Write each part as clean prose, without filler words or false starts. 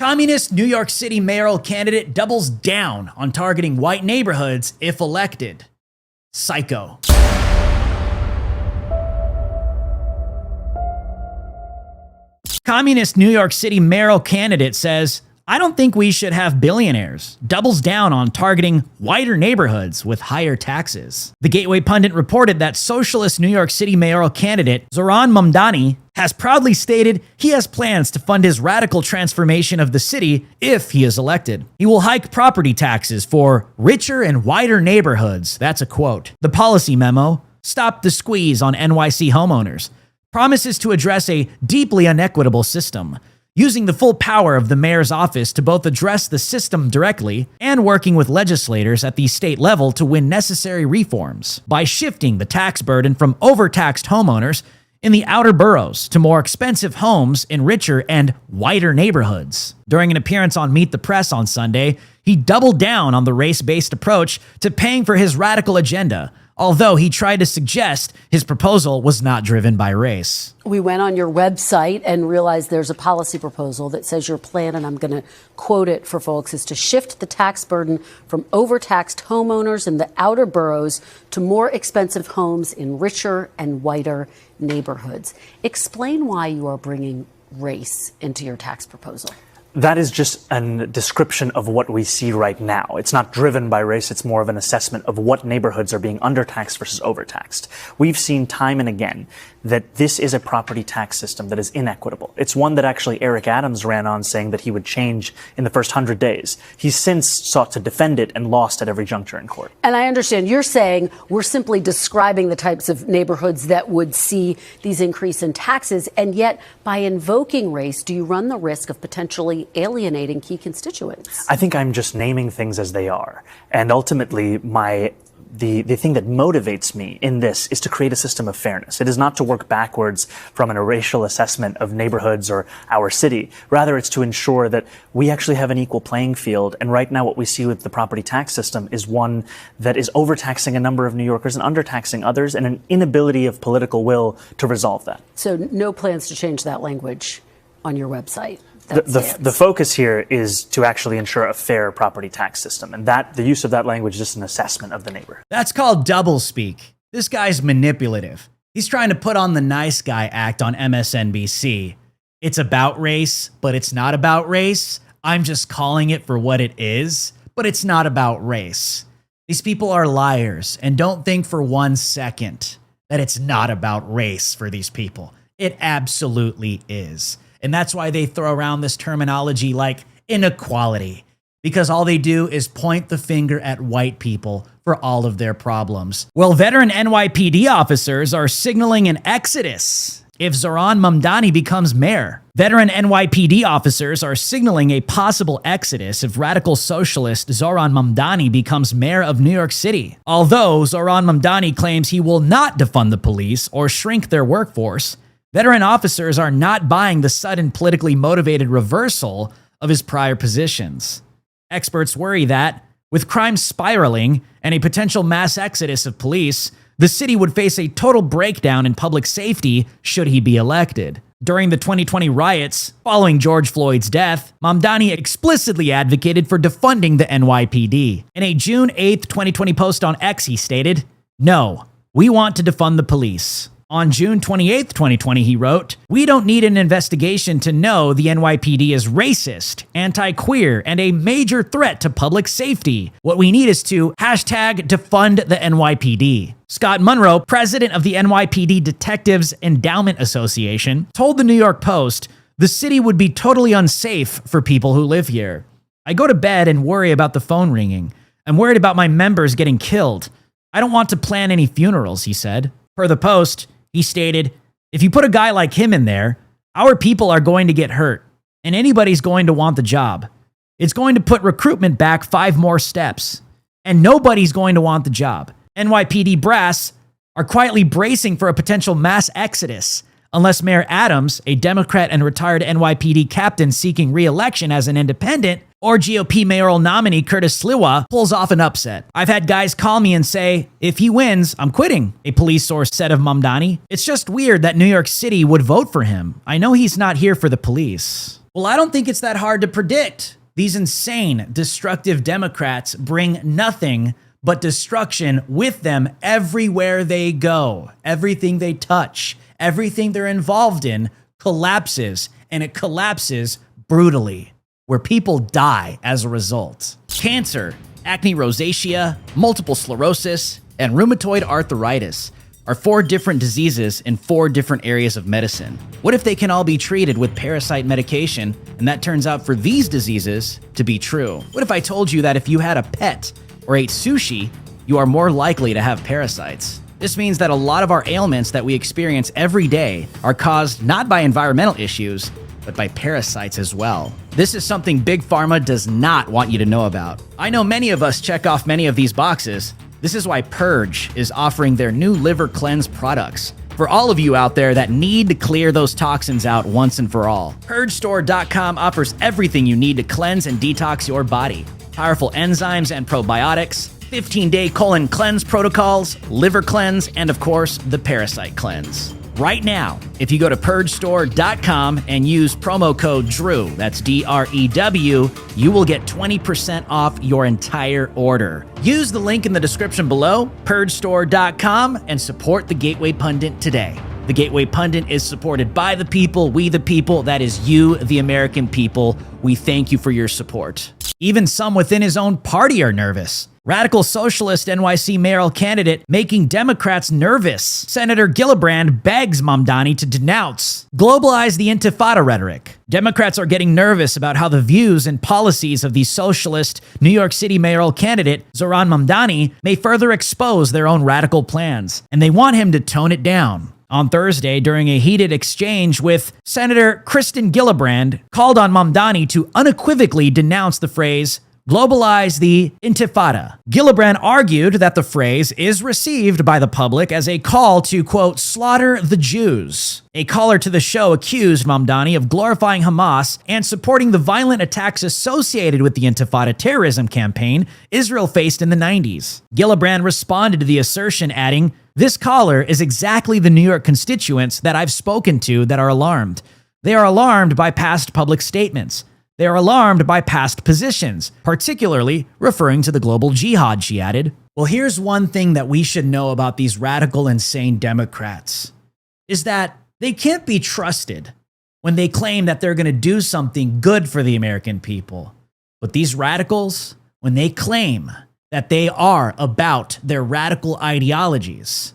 Communist New York City mayoral candidate doubles down on targeting white neighborhoods if elected. Psycho. Communist New York City mayoral candidate says, "I don't think we should have billionaires." Doubles down on targeting whiter neighborhoods with higher taxes. The Gateway Pundit reported that Socialist New York City mayoral candidate Zohran Mamdani has proudly stated he has plans to fund his radical transformation of the city if he is elected. He will hike property taxes for richer and whiter neighborhoods. That's a quote. The policy memo, "Stop the Squeeze on NYC Homeowners," promises to address a deeply inequitable system, using the full power of the mayor's office to both address the system directly and working with legislators at the state level to win necessary reforms by shifting the tax burden from overtaxed homeowners in the outer boroughs to more expensive homes in richer and whiter neighborhoods. During an appearance on Meet the Press on Sunday, he doubled down on the race-based approach to paying for his radical agenda, although he tried to suggest his proposal was not driven by race. We went on your website and realized there's a policy proposal that says your plan, and I'm going to quote it for folks, is to shift the tax burden from overtaxed homeowners in the outer boroughs to more expensive homes in richer and whiter neighborhoods. Explain why you are bringing race into your tax proposal. That is just a description of what we see right now. It's not driven by race. It's more of an assessment of what neighborhoods are being undertaxed versus overtaxed. We've seen time and again that this is a property tax system that is inequitable. It's one that actually Eric Adams ran on, saying that he would change in the first 100 days. He's since sought to defend it and lost at every juncture in court. And I understand you're saying we're simply describing the types of neighborhoods that would see these increase in taxes. And yet, by invoking race, do you run the risk of potentially alienating key constituents? I think I'm just naming things as they are. And ultimately, the thing that motivates me in this is to create a system of fairness. It is not to work backwards from a racial assessment of neighborhoods or our city. Rather, it's to ensure that we actually have an equal playing field. And right now, what we see with the property tax system is one that is overtaxing a number of New Yorkers and undertaxing others, and an inability of political will to resolve that. So no plans to change that language on your website? The focus here is to actually ensure a fair property tax system, and that the use of that language is just an assessment of the neighborhood. That's called doublespeak. This guy's manipulative. He's trying to put on the nice guy act on MSNBC. It's about race, but it's not about race. I'm just calling it for what it is, but it's not about race. These people are liars, and don't think for 1 second that it's not about race for these people. It absolutely is. And that's why they throw around this terminology like inequality, because all they do is point the finger at white people for all of their problems. Well, veteran NYPD officers are signaling an exodus if Zohran Mamdani becomes mayor. Veteran NYPD officers are signaling a possible exodus if radical socialist Zohran Mamdani becomes mayor of New York City. Although Zohran Mamdani claims he will not defund the police or shrink their workforce, veteran officers are not buying the sudden politically motivated reversal of his prior positions. Experts worry that, with crime spiraling and a potential mass exodus of police, the city would face a total breakdown in public safety should he be elected. During the 2020 riots following George Floyd's death, Mamdani explicitly advocated for defunding the NYPD. In a June 8, 2020 post on X, he stated, "No, we want to defund the police." On June 28, 2020, he wrote, "We don't need an investigation to know the NYPD is racist, anti-queer, and a major threat to public safety. What we need is to #defund the NYPD." Scott Munro, president of the NYPD Detectives Endowment Association, told the New York Post, "The city would be totally unsafe for people who live here. I go to bed and worry about the phone ringing. I'm worried about my members getting killed. I don't want to plan any funerals," he said. Per the Post, he stated, "If you put a guy like him in there, our people are going to get hurt, and anybody's going to want the job. It's going to put recruitment back 5 more steps, and nobody's going to want the job. NYPD brass are quietly bracing for a potential mass exodus unless Mayor Adams, a Democrat and retired NYPD captain seeking re-election as an independent, or GOP mayoral nominee Curtis Sliwa pulls off an upset. I've had guys call me and say, if he wins, I'm quitting, a police source said of Mamdani. It's just weird that New York City would vote for him. I know he's not here for the police. Well, I don't think it's that hard to predict. These insane, destructive Democrats bring nothing but destruction with them everywhere they go. Everything they touch, everything they're involved in collapses, and it collapses brutally, where people die as a result. Cancer, acne rosacea, multiple sclerosis, and rheumatoid arthritis are 4 different diseases in 4 different areas of medicine. What if they can all be treated with parasite medication, and that turns out for these diseases to be true? What if I told you that if you had a pet or ate sushi, you are more likely to have parasites? This means that a lot of our ailments that we experience every day are caused not by environmental issues, but by parasites as well. This is something Big Pharma does not want you to know about. I know many of us check off many of these boxes. This is why Purge is offering their new liver cleanse products. For all of you out there that need to clear those toxins out once and for all, PurgeStore.com offers everything you need to cleanse and detox your body. Powerful enzymes and probiotics, 15-day colon cleanse protocols, liver cleanse, and of course, the Parasite Cleanse. Right now, if you go to PurgeStore.com and use promo code DREW, that's DREW, you will get 20% off your entire order. Use the link in the description below, PurgeStore.com, and support the Gateway Pundit today. The Gateway Pundit is supported by the people, we the people, that is you, the American people. We thank you for your support. Even some within his own party are nervous. Radical Socialist NYC mayoral candidate making Democrats nervous. Senator Gillibrand begs Mamdani to denounce, globalize the Intifada rhetoric. Democrats are getting nervous about how the views and policies of the socialist New York City mayoral candidate, Zohran Mamdani, may further expose their own radical plans, and they want him to tone it down. On Thursday, during a heated exchange with Senator Kristen Gillibrand, called on Mamdani to unequivocally denounce the phrase, globalize the Intifada. Gillibrand argued that the phrase is received by the public as a call to, quote, slaughter the Jews. A caller to the show accused Mamdani of glorifying Hamas and supporting the violent attacks associated with the Intifada terrorism campaign Israel faced in the 90s. Gillibrand responded to the assertion, adding, this caller is exactly the New York constituents that I've spoken to that are alarmed. They are alarmed by past public statements. They are alarmed by past positions, particularly referring to the global jihad, she added. Well, here's one thing that we should know about these radical, insane Democrats, is that they can't be trusted when they claim that they're going to do something good for the American people. But these radicals, when they claim that they are about their radical ideologies,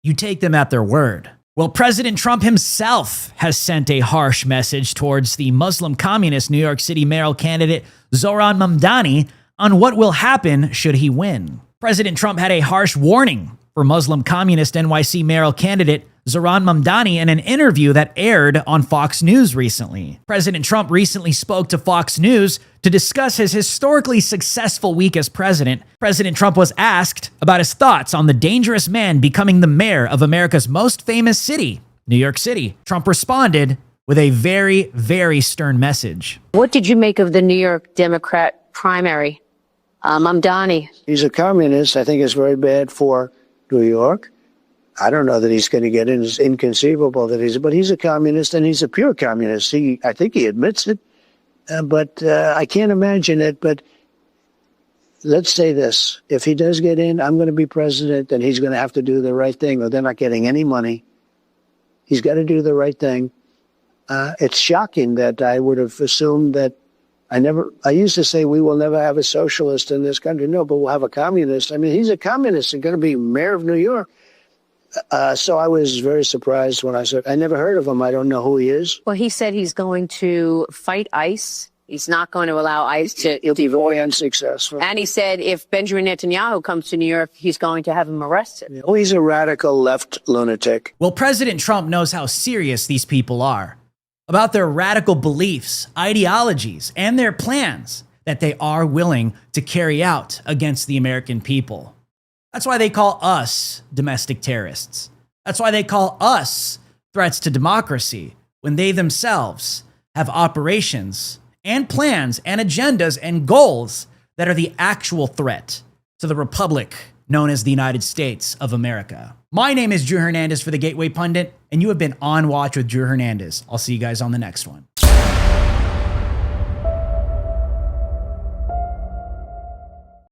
you take them at their word. Well, President Trump himself has sent a harsh message towards the Muslim communist New York City mayoral candidate Zohran Mamdani on what will happen should he win. President Trump had a harsh warning for Muslim communist NYC mayoral candidate Zohran Mamdani in an interview that aired on Fox News recently. President Trump recently spoke to Fox News to discuss his historically successful week as president. President Trump was asked about his thoughts on the dangerous man becoming the mayor of America's most famous city, New York City. Trump responded with a very, very stern message. What did you make of the New York Democrat primary? Mamdani. He's a communist. I think it's very bad for New York. I don't know that he's going to get in. It's inconceivable that but he's a communist, and he's a pure communist. I think he admits it, but I can't imagine it. But let's say this. If he does get in, I'm going to be president, and he's going to have to do the right thing, or they're not getting any money. He's got to do the right thing. It's shocking that I would have assumed that I used to say we will never have a socialist in this country. No, but we'll have a communist. I mean, he's a communist and going to be mayor of New York. So I was very surprised when I said, I never heard of him. I don't know who he is. Well, he said he's going to fight ICE. He's not going to allow ICE to... He'll be very unsuccessful. And he said if Benjamin Netanyahu comes to New York, he's going to have him arrested. Oh, he's a radical left lunatic. Well, President Trump knows how serious these people are about their radical beliefs, ideologies, and their plans that they are willing to carry out against the American people. That's why they call us domestic terrorists. That's why they call us threats to democracy when they themselves have operations and plans and agendas and goals that are the actual threat to the republic known as the United States of America. My name is Drew Hernandez for the Gateway Pundit, and you have been on Watch with Drew Hernandez. I'll see you guys on the next one.